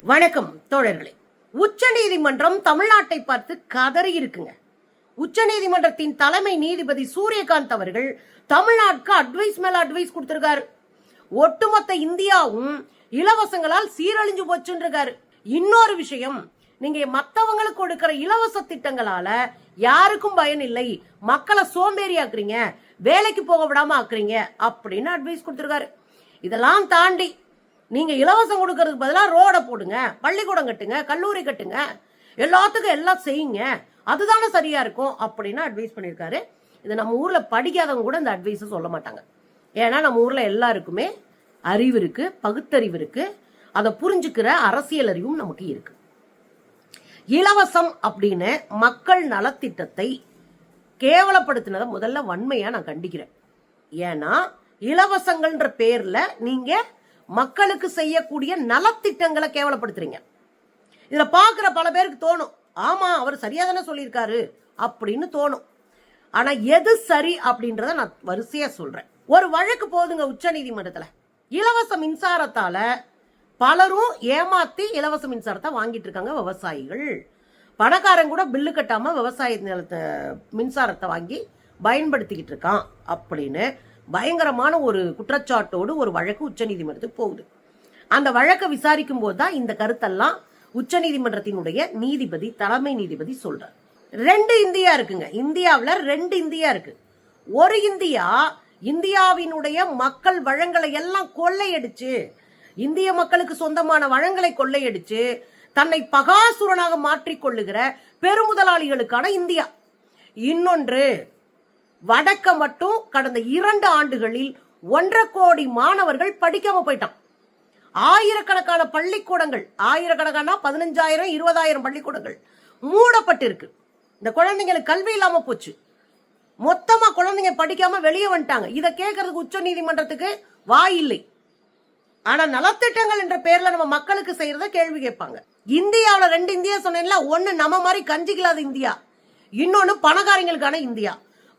வணக்கம் தோழர்களே. உச்ச நீதிமன்றம் தமிழ்நாட்டை பார்த்து கதறி இருக்குங்க. உச்ச நீதிமன்றத்தின் தலைமை நீதிபதி சூரியகாந்த் அவர்கள் தமிழ்நாட்டுக்கு அட்வைஸ் மேல அட்வைஸ் கொடுத்திருக்காரு. ஒட்டுமொத்த இந்தியாவும் இலவசங்களால் சீரழிஞ்சு போச்சுருக்காரு. இன்னொரு விஷயம், நீங்க மத்தவங்களுக்கு கொடுக்கிற இலவச திட்டங்களால யாருக்கும் பயன் இல்லை, மக்களை சோம்பேறி ஆக்குறீங்க, வேலைக்கு போக விடாம ஆக்குறீங்க அப்படின்னு அட்வைஸ் கொடுத்திருக்காரு. இதெல்லாம் தாண்டி நீங்க இலவசம் கொடுக்கறதுக்கு பதிலாக ரோட போடுங்க, பள்ளிக்கூடம் கட்டுங்க, கல்லூரி கட்டுங்க, எல்லாத்துக்கும் எல்லாம் செய்யுங்க, அதுதானே சரியா இருக்கும் அப்படின்னு அட்வைஸ் பண்ணியிருக்காரு. இது நம்ம ஊர்ல படிக்காதவங்க கூட இந்த அட்வைஸை சொல்ல மாட்டாங்க. ஏன்னா நம்ம ஊர்ல எல்லாருக்குமே அறிவு இருக்கு, பகுத்தறிவு இருக்கு, அதை புரிஞ்சுக்கிற அரசியல் அறிவும் நமக்கு இருக்கு. இலவசம் அப்படின்னு மக்கள் நலத்திட்டத்தை கேவலப்படுத்தினதை முதல்ல வன்மையா நான் கண்டிக்கிறேன். ஏன்னா இலவசங்கள்ன்ற பேர்ல நீங்க மக்களுக்கு செய்யக்கூடிய நலத்திட்டங்களை கேவலப்படுத்துறீங்க. இதுல பாக்குற பல பேருக்கு தோணும், ஆமா அவர் சரியா தானே சொல்லியிருக்காரு அப்படின்னு தோணும். ஆனா எது சரி அப்படின்றத நான் வரிசையா சொல்றேன். ஒரு வழக்கு போதுங்க உச்ச நீதிமன்றத்துல. இலவச மின்சாரத்தால பலரும் ஏமாத்தி இலவச மின்சாரத்தை வாங்கிட்டு இருக்காங்க விவசாயிகள். பணக்காரன் கூட பில்லு கட்டாம விவசாய நிலத்தை மின்சாரத்தை வாங்கி பயன்படுத்திக்கிட்டு இருக்கான் அப்படின்னு பயங்கரமான ஒரு குற்றச்சாட்டோடு ஒரு வழக்கு உச்ச நீதிமன்றத்துக்கு போகுது. அந்த வழக்கை விசாரிக்கும் போதுதான் இந்த கருத்தெல்லாம் உச்ச நீதிமன்றத்தினுடைய நீதிபதி, தலைமை நீதிபதி சொல்றார். 2 இந்தியா இருக்குங்க. இந்தியாவில் 2 இந்தியா இருக்கு. ஒரு இந்தியா இந்தியாவினுடைய மக்கள் வளங்களை எல்லாம் கொள்ளையடிச்சு, இந்திய மக்களுக்கு சொந்தமான வளங்களை கொள்ளையடிச்சு தன்னை பகாசுரனாக மாற்றிக்கொள்ளுகிற பெருமுதலாளிகளுக்கான இந்தியா. இன்னொன்று, வடக்க மட்டும் கடந்த 2 ஆண்டுகளில் 1.5 கோடி மாணவர்கள் படிக்காம போயிட்டான். ஆயிரக்கணக்கான பள்ளிக்கூடங்கள், ஆயிரக்கணக்கான 15,000 20,000 பள்ளிக்கூடங்கள் மூடப்பட்டிருக்கு. இந்த குழந்தைங்களுக்கு கல்வி இல்லாம போச்சு. மொத்தமா குழந்தைங்க படிக்காம வெளியே வந்துட்டாங்க. இதை கேட்கறதுக்கு உச்ச நீதிமன்றத்துக்கு வாய் இல்லை. ஆனா நலத்திட்டங்கள் என்ற பேர்ல நம்ம மக்களுக்கு செய்யறத கேள்வி கேட்பாங்க. இந்தியாவில 2 இந்தியா சொன்னேன்ல, ஒன்னு நம்ம மாதிரி கஞ்சிக்கலாத இந்தியா, இன்னொன்னு பணக்காரங்களுக்கான இந்தியா.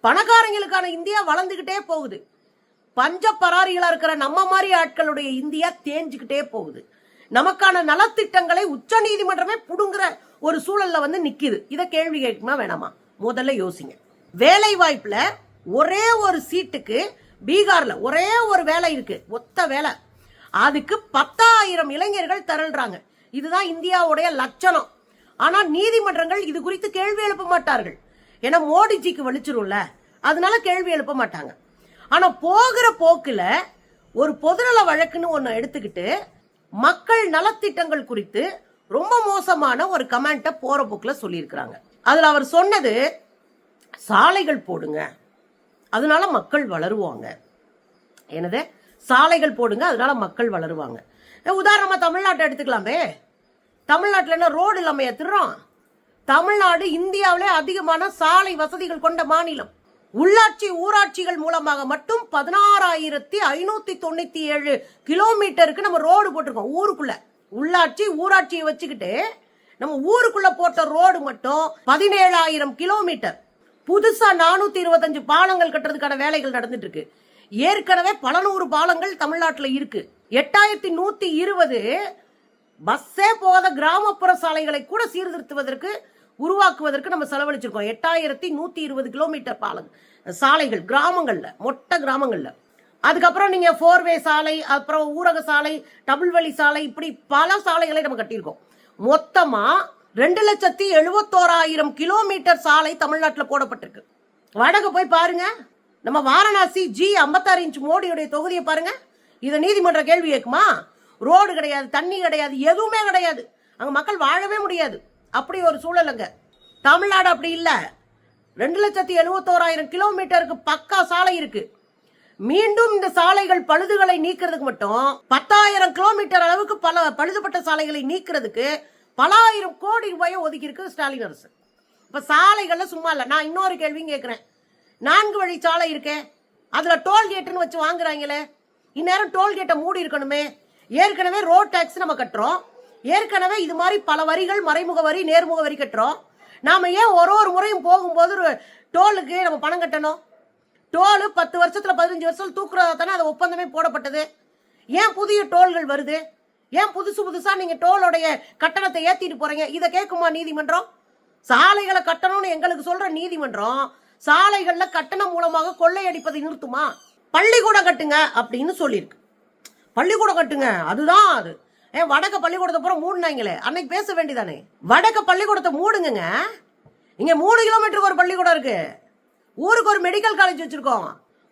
பணக்காரங்களுக்கான இந்தியா வளர்ந்துகிட்டே போகுது. பஞ்ச பராரிகளா இருக்கிற நம்ம மாதிரி ஆட்களுடைய இந்தியா தேஞ்சுக்கிட்டே போகுது. நமக்கான நலத்திட்டங்களை உச்ச நீதிமன்றமே புடுங்குற ஒரு சூழல்ல வந்து நிக்குது. இதை கேள்வி கேட்குமா வேணாமா? முதல்ல யோசிங்க. வேலை வாய்ப்புல ஒரே ஒரு சீட்டுக்கு பீகார்ல ஒரே ஒரு வேலை இருக்கு, ஒத்த வேலை. அதுக்கு 10,000 இளைஞர்கள் திரள்றாங்க. இதுதான் இந்தியாவுடைய லட்சணம். ஆனா நீதிமன்றங்கள் இது குறித்து கேள்வி எழுப்ப மாட்டார்கள். ஏன்னா மோடிஜிக்கு வலிச்சிரும்ல, அதனால கேள்வி எழுப்ப மாட்டாங்க. ஆனா போகிற போக்குல ஒரு பொதுநல வழக்குன்னு ஒன்னு எடுத்துக்கிட்டு மக்கள் நலத்திட்டங்கள் குறித்து ரொம்ப மோசமான ஒரு கமெண்ட போற போக்குல சொல்லியிருக்கிறாங்க. அதுல அவர் சொன்னது, சாலைகள் போடுங்க அதனால மக்கள் வளருவாங்க. என்னது? சாலைகள் போடுங்க அதனால மக்கள் வளருவாங்க. உதாரணமா தமிழ்நாட்டை எடுத்துக்கலாமே. தமிழ்நாட்டுல என்ன ரோடு இல்லாம திருறோம்? தமிழ்நாடு இந்தியாவிலே அதிகமான சாலை வசதிகள் கொண்ட மாநிலம். உள்ளாட்சி ஊராட்சிகள் மூலமாக மட்டும் 16,597 கிலோமீட்டருக்கு நம்ம ரோடு போட்டிருக்கோம் ஊருக்குள்ள. உள்ளாட்சி ஊராட்சியை வச்சுக்கிட்டு நம்ம ஊருக்குள்ள போட்ட ரோடு மட்டும் 17,000 கிலோமீட்டர். புதுசா 425 பாலங்கள் கட்டுறதுக்கான வேலைகள் நடந்துட்டு இருக்கு. ஏற்கனவே பல 100 பாலங்கள் தமிழ்நாட்டுல இருக்கு. 8,120 பஸ்ஸே போகாத கிராமப்புற சாலைகளை கூட சீர்திருத்துவதற்கு உருவாக்குவதற்கு நம்ம செலவழிச்சிருக்கோம். 8,120 கிலோமீட்டர் பாலம் சாலைகள் கிராமங்கள்ல, மொட்டை கிராமங்கள்ல. அதுக்கப்புறம் நீங்க 4-வே சாலை, அப்புறம் ஊரக சாலை, டபுள் வழி சாலை, இப்படி பல சாலைகளை நம்ம கட்டியிருக்கோம். மொத்தமா 2,71,000 கிலோமீட்டர் சாலை தமிழ்நாட்டில் போடப்பட்டிருக்கு. வடக்கு போய் பாருங்க, நம்ம வாரணாசி G56 இன்ச் மோடியுடைய தொகுதியை பாருங்க. இதை நீதிமன்ற கேள்வி கேட்குமா? ரோடு கிடையாது, தண்ணி கிடையாது, எதுவுமே கிடையாது. அங்க மக்கள் வாழவே முடியாது. அப்படி ஒரு சூழலுங்க. தமிழ்நாடு அப்படி இல்ல. 2,71,000 கிலோமீட்டருக்கு பக்கா சாலை இருக்கு. மீண்டும் இந்த சாலைகள் பழுதுகளை நீக்கிறதுக்கு மட்டும் 10,000 கிலோமீட்டர் அளவுக்கு பல பழுதுபட்ட சாலைகளை நீக்கிறதுக்கு பல ஆயிரம் கோடி ரூபாயை ஒதுக்கி இருக்கு ஸ்டாலின் அரசு. இப்ப சாலைகள்ல சும்மா இல்ல. நான் இன்னொரு கேள்வியும் கேட்கிறேன். 4 வழி சாலை இருக்கே, அதுல டோல்கேட்னு வச்சு வாங்குறாங்களே, இந்நேரம் டோல்கேட்டை மூடி இருக்கணுமே. ஏற்கனவே ரோட் டாக்ஸ் நம்ம கட்டுறோம். ஏற்கனவே இது மாதிரி பல வரிகள், மறைமுக வரி, நேர்முக வரி கட்டுறோம். நாம ஏன் ஒரு முறையும் போகும்போது டோலுக்கு நம்ம பணம் கட்டணும்? டோல் 10 வருஷத்துல 15 வருஷம் தூக்குறதா தானே அது ஒப்பந்தமே போடப்பட்டது. ஏன் புதிய டோல்கள் வருது? ஏன் புதுசு புதுசா நீங்க டோலோடைய கட்டணத்தை ஏத்திட்டு போறீங்க? இதை கேட்குமா நீதிமன்றம்? சாலைகளை கட்டணும்னு எங்களுக்கு சொல்ற நீதிமன்றம் சாலைகள்ல கட்டணம் மூலமாக கொள்ளையடிப்பதை நிறுத்துமா? பள்ளிக்கூடம் கட்டுங்க அப்படின்னு சொல்லியிருக்கு. பள்ளிக்கூடம் கட்டுங்க, அதுதான் அது. ஏன் வடக்க பள்ளிக்கூடத்தை பூரா மூடுனாங்களே, அன்னைக்கு பேச வேண்டியதானே? வடக்க பள்ளிக்கூடத்தை மூடுங்க. இங்க 3 கிலோமீட்டருக்கு ஒரு பள்ளிக்கூடம் இருக்கு. ஊருக்கு ஒரு மெடிக்கல் காலேஜ் வச்சிருக்கோம்.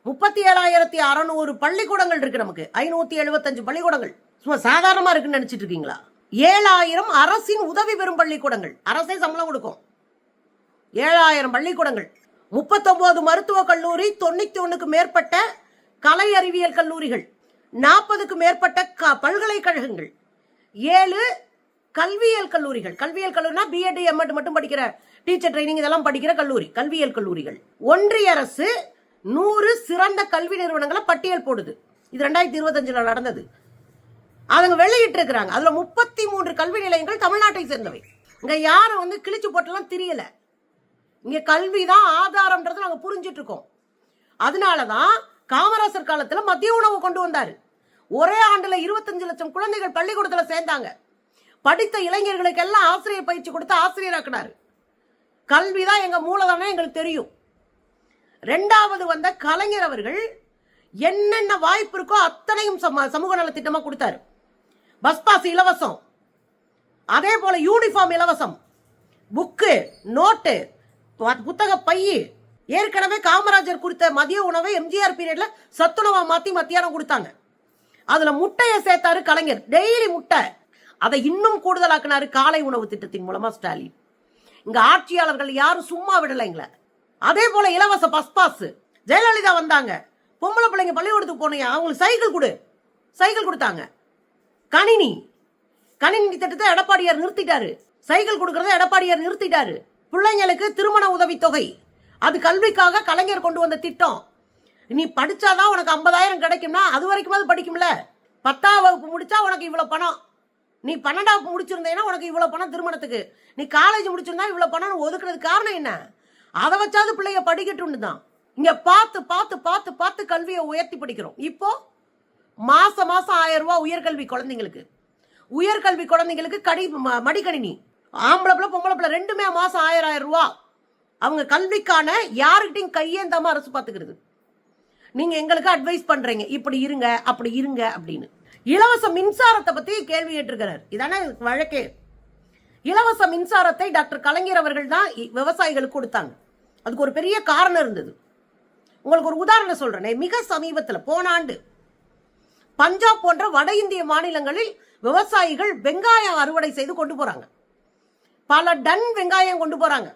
37,600 பள்ளிக்கூடங்கள் இருக்கு. நமக்கு 575 பள்ளிக்கூடங்கள் சும்மா சாதாரணமா இருக்குன்னு நினைச்சிட்டு இருக்கீங்களா? 7,000 அரசின் உதவி பெறும் பள்ளிக்கூடங்கள், அரசே சம்பளம் கொடுக்கும். 7,000 பள்ளிக்கூடங்கள், 39 மருத்துவக் கல்லூரி, 91க்கு மேற்பட்ட கலை அறிவியல் கல்லூரிகள், 40க்கு மேற்பட்ட பல்கலைக்கழகங்கள், 7 கல்வியியல் கல்லூரிகள். கல்வியியல் கல்லூரினா பிஎட் எம்எட் மட்டும் படிக்கிற டீச்சர் ட்ரைனிங் இதெல்லாம் படிக்கிற கல்லூரி, கல்வியியல் கல்லூரிகள். ஒன்றிய அரசு 100 சிறந்த கல்வி நிறுவனங்களை பட்டியல் போடுது. இது 2025 நடந்தது. அவங்க வெளியிட்டு இருக்கிறாங்க. அதுல 33 கல்வி நிலையங்கள் தமிழ்நாட்டை சேர்ந்தவை. இங்க யாரும் கிழிச்சு போட்டெல்லாம் தெரியல. இங்க கல்விதான் ஆதாரம்ன்றது நாங்க புரிஞ்சிட்டு இருக்கோம். அதனாலதான் காமராசர் காலத்துல மதிய உணவு கொண்டு வந்தாரு. ஒரே ஆண்டுல 25 லட்சம் குழந்தைகள் பள்ளிக்கூடத்துல சேர்ந்தாங்க. படித்த இளைஞர்களுக்கு எல்லாம் ஆசிரியர் பயிற்சி கொடுத்து ஆசிரியராக்கினாரு. கல்விதான் எங்க மூலதனம் எங்களுக்கு தெரியும். 2வது வந்த கலைஞர் அவர்கள் என்னென்ன வாய்ப்பு இருக்கோ அத்தனையும் சமூக நல திட்டமா கொடுத்தாரு. பஸ் பாஸ் இலவசம், அதே போல யூனிஃபார்ம் இலவசம், புக்கு, நோட்டு, புத்தக பையி. ஏற்கனவே காமராஜர் கொடுத்த மதிய உணவை எம்ஜிஆர் பீரியட்ல சத்துணவா மாத்தி மத்தியானம் கொடுத்தாங்க. அதுல முட்டையை சேர்த்தாரு கலைஞர், டெய்லி முட்டை. அதை இன்னும் கூடுதலாக்குனாரு காலை உணவு திட்டத்தின் மூலமா ஸ்டாலின். இங்க ஆட்சியாளர்கள் யாரும் சும்மா விடலைங்கள. அதே போல இலவச பஸ் பாஸ். ஜெயலலிதா வந்தாங்க, பொம்பளை பிள்ளைங்க பள்ளிக்கூடத்துக்கு போனீங்க, அவங்களுக்கு சைக்கிள் கொடு, சைக்கிள் கொடுத்தாங்க. கணினி திட்டத்தை எடப்பாடியார் நிறுத்திட்டாரு. சைக்கிள் கொடுக்கறத எடப்பாடியார் நிறுத்திட்டாரு. பிள்ளைங்களுக்கு திருமண உதவி தொகை, அது கல்விக்காக கலைஞர் கொண்டு வந்த திட்டம். நீ படிச்சாதான் உனக்கு 50,000 கிடைக்கும்னா அது வரைக்கும் படிக்கும்ல. 10ஆம் வகுப்பு முடிச்சா உனக்கு இவ்வளவு பணம், நீ 12ஆம் வகுப்பு முடிச்சிருந்தேன்னா உனக்கு இவ்வளவு பணம் திருமணத்துக்கு, நீ காலேஜ் முடிச்சிருந்தா இவ்வளவு பணம் ஒதுக்குறது காரணம் என்ன? அதை வச்சாவது பிள்ளைய படிக்கட்டும்னு தான். இங்க பார்த்து பார்த்து பார்த்து பார்த்து கல்வியை உயர்த்தி படிக்கிறோம். இப்போ மாசம் 1000 ரூபாய் உயர்கல்வி குழந்தைங்களுக்கு, உயர்கல்வி குழந்தைங்களுக்கு மடிக்கணினி. ஆம்பளை பிள்ளை பொம்பளை பிள்ளை ரெண்டுமே மாசம் 1000 ரூபாய். அவங்க கல்விக்கான யாருக்கிட்டையும் கையேந்தாம அரசு பாத்துக்கிறது. நீங்க எங்களுக்கு அட்வைஸ் பண்றீங்க, இப்படி இருங்க அப்படி இருங்க அப்படின்னு. இலவச மின்சாரத்தை பத்தி கேள்வி கேட்டிருக்கிறார். இதானே வழக்கே. இலவச மின்சாரத்தை டாக்டர் கலைஞர் அவர்கள் தான் விவசாயிகளுக்கு கொடுத்தாங்க. அதுக்கு ஒரு பெரிய காரணம் இருந்தது. உங்களுக்கு ஒரு உதாரணம் சொல்றேன். மிக சமீபத்தில் போன ஆண்டு பஞ்சாப் போன்ற வட இந்திய மாநிலங்களில் விவசாயிகள் வெங்காயம் அறுவடை செய்து கொண்டு போறாங்க. பல டன் வெங்காயம் கொண்டு போறாங்க.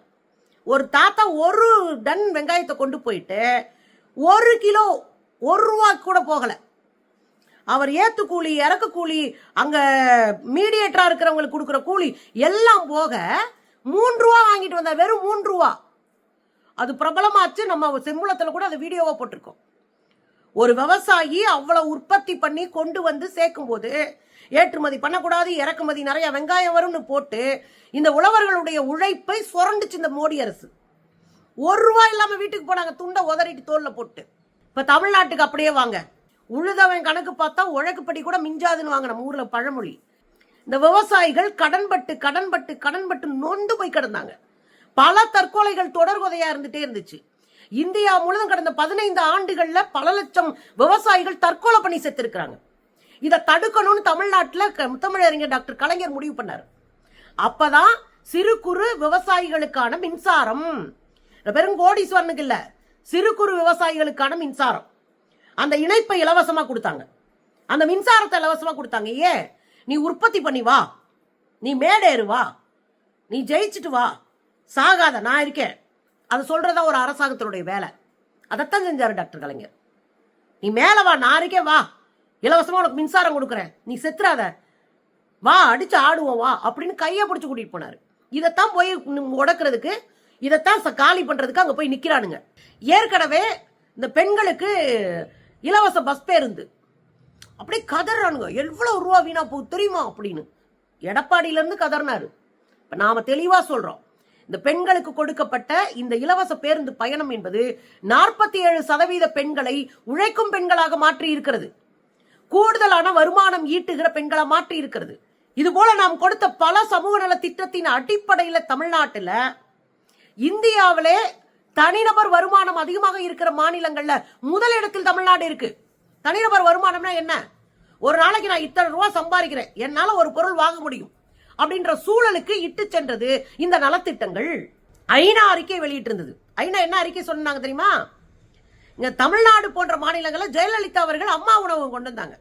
ஒரு தாத்தா 1 டன் வெங்காயத்தை கொண்டு போயிட்டு 1 கிலோ 1 ரூபாய்க்கு கூட போகல. அவர் ஏத்து கூலி, இறக்கு கூலி, அங்க மீடியேட்டரா இருக்கிறவங்களுக்கு கொடுக்குற கூலி எல்லாம் போக 3 ரூபா வாங்கிட்டு வந்தார். வெறும் 3 ரூபா. அது பிரபலமாச்சு. நம்ம செம்புளத்துல கூட அது வீடியோவா போட்டிருக்கோம். ஒரு விவசாயி அவ்வளவு உற்பத்தி பண்ணி கொண்டு வந்து சேர்க்கும் போது ஏற்றுமதி பண்ணக்கூடாது, இறக்குமதி நிறைய வெங்காயம் வரும்னு போட்டு இந்த உழவர்களுடைய உழைப்பை சுரண்டுச்சு இந்த மோடி அரசு. 1 ரூபாய் இல்லாம வீட்டுக்கு போனாங்க, துண்டை உதறிட்டு தோல்ல போட்டு. இப்ப தமிழ்நாட்டுக்கு அப்படியே வாங்க. உழுதவன் கணக்கு பார்த்தா உழைக்குப்படி கூட மிஞ்சாதுன்னு வாங்க நம்ம ஊர்ல பழமொழி. இந்த விவசாயிகள் கடன்பட்டு கடன்பட்டு கடன்பட்டு நொந்து போய் கிடந்தாங்க. பல தற்கொலைகள் தொடர்கொதையா இருந்துட்டே இருந்துச்சு. இந்தியா முழுவதும் கடந்த 15 ஆண்டுகள்ல பல லட்சம் விவசாயிகள் தற்கொலை பண்ணி செத்துருக்காங்க. இதை தடுக்கணும்னு தமிழ்நாட்டில் முத்தமிழறிஞர் டாக்டர் கலைஞர் முடிவு பண்ணார். அப்பதான் சிறு குறு விவசாயிகளுக்கான மின்சாரம், பெரும் கோடீஸ்வரனுக்கு இல்ல, சிறு குறு விவசாயிகளுக்கான மின்சாரம், அந்த இணைப்பை இலவசமா கொடுத்தாங்க, அந்த மின்சாரத்தை இலவசமா கொடுத்தாங்க. ஏன்? நீ உற்பத்தி பண்ணி வா, நீ மேடேறு வா, நீ ஜெயிச்சுட்டு வா, சாகாத நான் இருக்கேன். அது சொல்றதா ஒரு அரசாங்கத்தினுடைய வேலை. அதைத்தான் செஞ்சாரு டாக்டர் கலைஞர். நீ மேல வா, நான் இருக்கேன், வா, இலவசமா உனக்கு மின்சாரம் கொடுக்குறேன், நீ செத்துறாத, வா அடிச்சு ஆடுவோம் வா அப்படின்னு கையை பிடிச்சு கூட்டிட்டு போனாரு. இதைத்தான் போய் உடக்கிறதுக்கு, இதைத்தான் காலி பண்றதுக்கு அங்க போய் நிக்கிறானுங்க. ஏற்கனவே இந்த பெண்களுக்கு இலவச பஸ் பேருந்து அப்படியே கதறானுங்க. எவ்வளவு ரூபா வீணா போகுது தெரியுமா அப்படின்னு எடப்பாடியில இருந்து கதறினாரு. இப்ப நாம தெளிவா சொல்றோம், இந்த பெண்களுக்கு கொடுக்கப்பட்ட இந்த இலவச பேருந்து பயணம் என்பது 47% பெண்களை உழைக்கும் பெண்களாக மாற்றி இருக்கிறது. கூடுதலான வருமானம் ஈட்டுகிற பெண்களை மாற்றி இருக்கிறது. இது போல நாம் கொடுத்த பல சமூக நல திட்டத்தின் அடிப்படையில தமிழ்நாட்டில் இந்தியாவிலே தனிநபர் வருமானம் அதிகமாக இருக்கிற மாநிலங்கள்ல முதலிடத்தில் தமிழ்நாடு இருக்கு. தனிநபர் வருமானம்னா என்ன? ஒரு நாளைக்கு நான் இத்தனை ரூபாய் சம்பாதிக்கிறேன், என்னால ஒரு பொருள் வாங்க முடியும் அப்படின்ற சூழலுக்கு இட்டு சென்றது இந்த நலத்திட்டங்கள். ஐநா அறிக்கை வெளியிட்டு இருந்தது. ஐநா என்ன அறிக்கை சொன்னாங்க தெரியுமா? இங்க தமிழ்நாடு போன்ற மாநிலங்களில் ஜெயலலிதா அவர்கள் அம்மா உணவகம் கொண்டு வந்தாங்க.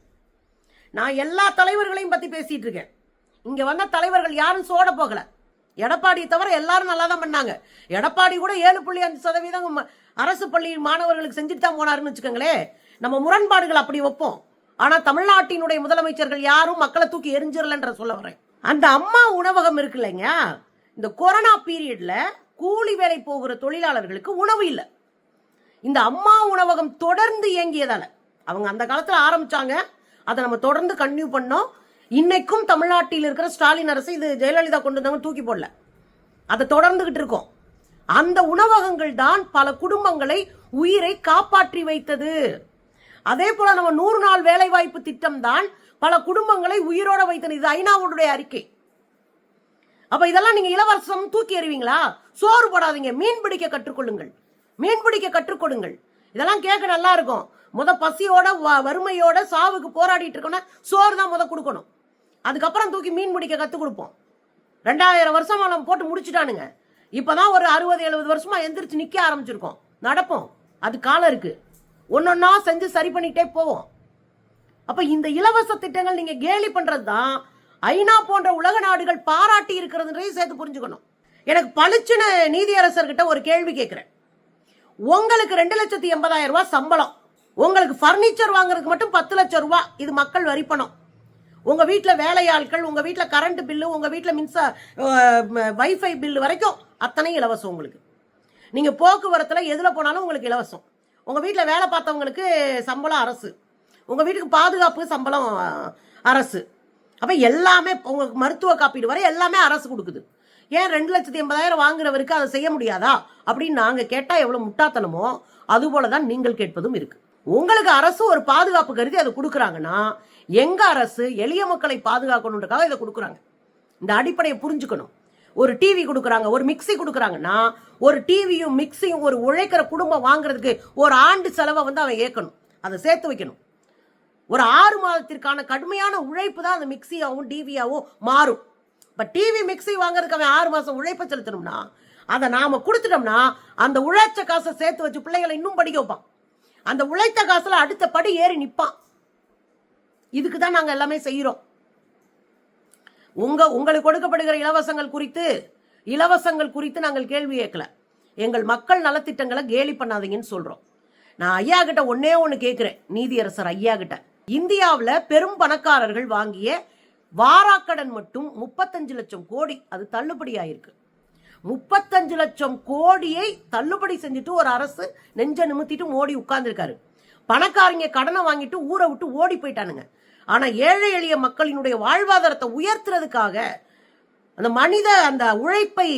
நான் எல்லா தலைவர்களையும் பத்தி பேசிட்டு இருக்கேன். இங்க வந்த தலைவர்கள் யாரும் சோட போகல. எடப்பாடியை தவிர எல்லாரும் நல்லா தான் பண்ணாங்க. எடப்பாடி கூட 7.5% அரசு பள்ளி மாணவர்களுக்கு செஞ்சுட்டு தான் போனாருன்னு வச்சுக்கோங்களேன். நம்ம முரண்பாடுகள் அப்படி வைப்போம். ஆனா தமிழ்நாட்டினுடைய முதலமைச்சர்கள் யாரும் மக்களை தூக்கி எரிஞ்சிடலன்ற சொல்ல வரேன். அந்த அம்மா உணவகம் இருக்கு இல்லைங்க, இந்த கொரோனா பீரியட்ல கூலி வேலை போகிற தொழிலாளர்களுக்கு உணவு இல்லை. இந்த அம்மா உணவகம் தொடர்ந்து இயங்கியதால அவங்க அந்த காலத்துல ஆரம்பிச்சாங்க, அதை நம்ம தொடர்ந்து கன்டினியூ பண்ணோம். இன்னைக்கும் தமிழ்நாட்டில் இருக்கிற ஸ்டாலின் அரசு இது ஜெயலலிதா கொண்டு வந்தவங்க தூக்கி போடல, அதை தொடர்ந்துகிட்டு இருக்கோம். அந்த உணவகங்கள் தான் பல குடும்பங்களை உயிரை காப்பாற்றி வைத்தது. அதே போல நம்ம 100 நாள் வேலை வாய்ப்பு திட்டம் தான் பல குடும்பங்களை உயிரோட வைத்தது. இது ஐநாவுடைய அறிக்கை. அப்ப இதெல்லாம் நீங்க இலவசம் தூக்கி எறிவீங்களா? சோறு போடாதீங்க, மீன் பிடிக்க கற்றுக்கொள்ளுங்கள், மீன் பிடிக்க கற்றுக்கொடுங்கள். இதெல்லாம் கேட்க நல்லா இருக்கும். பசியோட வறுமையோட சாவுக்கு போராடிட்டு இருக்கோம்னா சோறு தான் கொடுக்கணும். அதுக்கப்புறம் தூக்கி மீன் பிடிக்க கத்து கொடுப்போம். 2000 வருஷமா நம்ம போட்டு முடிச்சுட்டானுங்க. இப்பதான் ஒரு 60-70 வருஷமா எந்திரிச்சு நிக்க ஆரம்பிச்சிருக்கோம். நடப்போம், அது காலம் இருக்கு. ஒன்னொன்னா செஞ்சு சரி பண்ணிட்டே போவோம். அப்ப இந்த இலவச திட்டங்கள் நீங்க கேலி பண்றதுதான் ஐநா போன்ற உலக நாடுகள் பாராட்டி இருக்கிறதுன்றதையும் சேர்த்து புரிஞ்சுக்கணும். எனக்கு பளிச்சுன்னு நீதியரசர்கிட்ட ஒரு கேள்வி கேட்கிறேன். உங்களுக்கு 2,80,000 ரூபாய் சம்பளம், உங்களுக்கு பர்னிச்சர் வாங்குறதுக்கு மட்டும் 10 லட்சம் ரூபாய், இது மக்கள் வரி பணம். உங்க வீட்டுல வேலையாட்கள், உங்க வீட்டுல கரண்ட் பில்லு, உங்க வீட்டுல வைஃபை பில்லு வரைக்கும் அத்தனை இலவசம். உங்களுக்கு நீங்க போக்குவரத்துல எதுல போனாலும் உங்களுக்கு இலவசம். உங்க வீட்டுல வேலை பார்த்தவங்களுக்கு சம்பளம் அரசு, உங்க வீட்டுக்கு பாதுகாப்பு சம்பளம் அரசு. அப்ப எல்லாமே உங்களுக்கு மருத்துவ காப்பீடு வரை எல்லாமே அரசு கொடுக்குது. ஏன் 2,80,000 வாங்குறவருக்கு அதை செய்ய முடியாதா அப்படின்னு நாங்க கேட்டா எவ்வளவு முட்டாத்தனமோ அது போலதான் நீங்கள் கேட்பதும் இருக்கு. உங்களுக்கு அரசு ஒரு பாதுகாப்பு கருதி அதை கொடுக்குறாங்கன்னா, எங்க அரசு எளிய மக்களை பாதுகாக்கணுன்றதுக்காக இதை கொடுக்குறாங்க. இந்த அடிப்படையை புரிஞ்சுக்கணும். ஒரு டிவி கொடுக்குறாங்க, ஒரு மிக்சி கொடுக்குறாங்கன்னா, ஒரு டிவியும் மிக்சியும் ஒரு உழைக்கிற குடும்பம் வாங்குறதுக்கு ஒரு ஆண்டு செலவை அவன் ஏற்கணும், அதை சேர்த்து வைக்கணும். ஒரு 6 மாதத்திற்கான கடுமையான உழைப்பு தான் அந்த மிக்சியாவும் டிவியாவும் மாறும். இப்ப டிவி மிக்சி வாங்குறதுக்கு அவன் 6 மாசம் உழைப்பை செலுத்தணும்னா, அதை நாம கொடுத்துட்டோம்னா அந்த உழைச்ச காசை சேர்த்து வச்சு பிள்ளைகளை இன்னும் படிக்க வைப்பான். அந்த உழைத்த காசுல அடுத்த படி ஏறி நிப்பான். இதுக்கு தான் நாங்க எல்லாமே செய்யறோம். உங்களுக்கு கொடுக்கப்படுகிற இலவசங்கள் குறித்து நாங்கள் கேள்வி கேட்கல. எங்கள் மக்கள் நலத்திட்டங்களை கேலி பண்ணாதீங்கன்னு சொல்றோம். நான் ஐயா கிட்ட ஒன்னே ஒண்ணு கேட்கிறேன், நீதியரசர் ஐயா கிட்ட. இந்தியாவில் பெரும் பணக்காரர்கள் வாங்கிய வாராக்கடன் மட்டும் 35 லட்சம் கோடி, அது தள்ளுபடி ஆயிருக்கு. 35 லட்சம் கோடியை தள்ளுபடி செஞ்சுட்டு ஒரு அரசு நெஞ்ச நிமித்திட்டு மோடி உட்கார்ந்துருக்காரு. பணக்காரங்க கடனை வாங்கிட்டு ஊரை விட்டு ஓடி போயிட்டானுங்க. ஆனா ஏழை எளிய மக்களினுடைய வாழ்வாதாரத்தை உயர்த்துறதுக்காக, அந்த உழைப்பை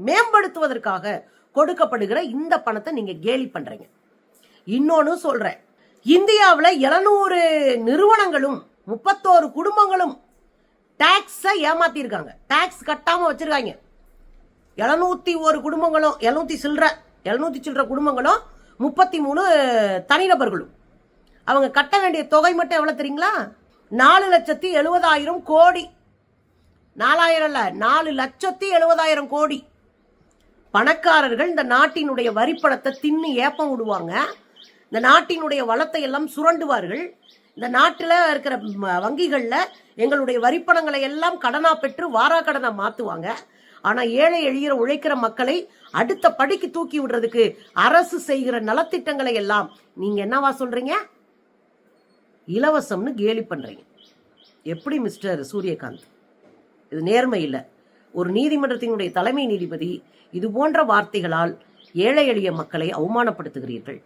மேம்படுத்துவதற்காக கொடுக்கப்படுகிற இந்த பணத்தை நீங்க கேலி பண்றீங்க. இன்னொன்னு சொல்றேன், இந்தியாவில் 700 நிறுவனங்களும் 31 குடும்பங்களும் டாக்ஸை ஏமாத்தி இருக்காங்க, டாக்ஸ் கட்டாம வச்சிருக்காங்க. 701 குடும்பங்களும் 700 சில்லற குடும்பங்களும் 33 தனிநபர்களும் அவங்க கட்ட வேண்டிய தொகை மட்டும் எவ்வளவு தெரியுங்களா? 4,70,000 கோடி. 4,000 இல்ல, 4,70,000 கோடி. பணக்காரர்கள் இந்த நாட்டினுடைய வரிப்பணத்தை தின்னு ஏப்பம் விடுவாங்க. இந்த நாட்டினுடைய வளத்தை எல்லாம் சுரண்டுவார்கள். இந்த நாட்டில் இருக்கிற வங்கிகள்ல எங்களுடைய வரிப்பணங்களை எல்லாம் கடனா பெற்று வாரா கடனா மாத்துவாங்க. ஆனா ஏழை எளிய உழைக்கிற மக்களை அடுத்த படிக்கு தூக்கி விடுறதுக்கு அரசு செய்கிற நலத்திட்டங்களை எல்லாம் நீங்க என்னவா சொல்றீங்க? இலவசம்னு கேலி பண்றீங்க. எப்படி மிஸ்டர் சூரியகாந்த்? இது நேர்மை இல்லை. ஒரு நீதிமன்றத்தினுடைய தலைமை நீதிபதி இது போன்ற வார்த்தைகளால் ஏழை எளிய மக்களை அவமானப்படுத்துகிறீர்கள்.